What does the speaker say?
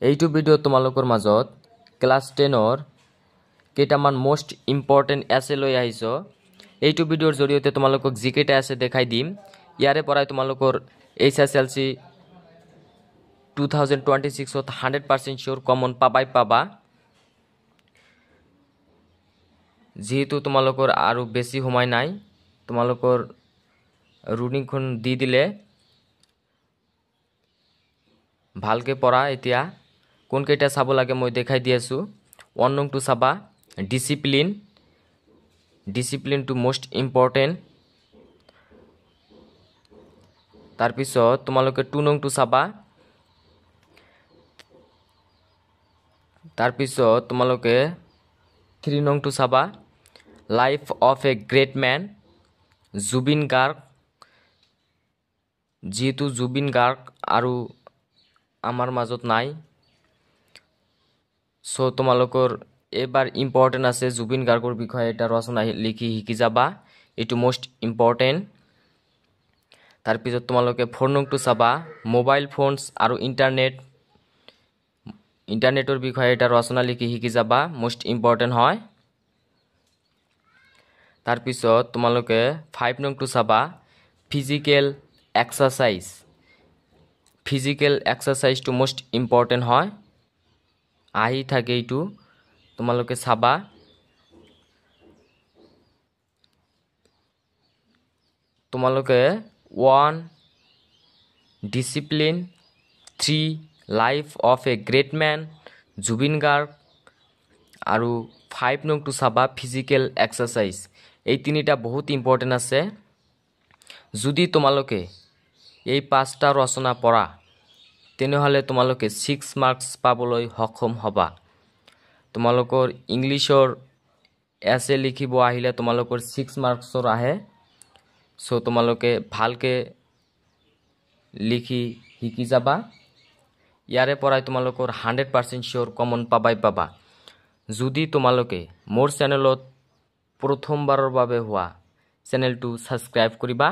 এইটো ভিডিও তোমালোকৰ মাজত ক্লাস 10 কেইটামান মোস্ট ইম্পৰ্টেন্ট এছে লৈ আহিছো। এইটো ভিডিওৰ জৰিয়তে তোমালোকক জিকেটা আছে দেখাই দিম। ইয়াৰে পৰাই তোমালোকৰ এইচএসএলসি 2026 ত 100% শিওৰ কমন পাবা। যেহেতু তোমালোকৰ আৰু বেছি সময় নাই, তোমালোকৰ ৰুটিনখন দি দিলে ভালকে পড়া। এতিয়া কোন কেইটা চাব লাগে মই দেখাই দি আছো। 1 নং টু চাবা ডিসিপ্লিন টু মোস্ট ইম্পৰ্টেন্ট। তাৰপিছত তোমালোকে 2 নং টু চাবা। তাৰপিছত তোমালোকে 3 নং টু চাবা life of A great man Zubeen Garg. যেহেতু জুবিন গাৰ্গ আৰু আমাৰ মাজত নাই, সো তোমালোকৰ এবাৰ ইম্পৰ্টেন্ট আছে জুবিন গাৰ্গৰ বিষয়ে এটা ৰচনা লিখি শিকি যাবা। এটো মোস্ট ইম্পৰ্টেন্ট। তাৰপিছত তোমালোকে 4 নং টু চাবা মোবাইল ফোনস আৰু ইন্টাৰনেটৰ বিষয়ে এটা ৰচনা লিখি শিকি যাবা, মোস্ট ইম্পৰ্টেন্ট হয়। তাৰপিছত তোমালোকে 5 নং টু চাবা ফিজিক্যাল এক্সাৰসাইজ টু মোস্ট ইম্পৰ্টেন্ট হয়, আহি থাকে এইটো তোমালোকে চাবা। তোমালোকে 1 discipline, 3 life of a great man Zubeen Garg আৰু 5 নং টু চাবা ফিজিক্যাল এক্সাৰসাইজ। এই তিনিটা বহুত ইম্পৰ্টেন্ট আছে। যদি তোমালোকে এই 5টা ৰচনা পঢ়া তেনেহলে তোমালোকে 6 মাৰ্কস পাবলৈ সক্ষম হবা। তোমালোকৰ ইংলিশৰ এছে লিখিব আহিলে তোমালোকৰ 6 মাৰ্কসৰ আহে। সো তোমালোকে ভালকে লিখি শিকি যাবা। ইয়াৰে পৰাই তোমালোকৰ 100% শিওৰ কমন পাবা। যদি তোমালোকে মোৰ চেনেলত প্ৰথমবাৰৰ বাবে হোৱা চেনেলটো সাবস্ক্ৰাইব কৰিবা।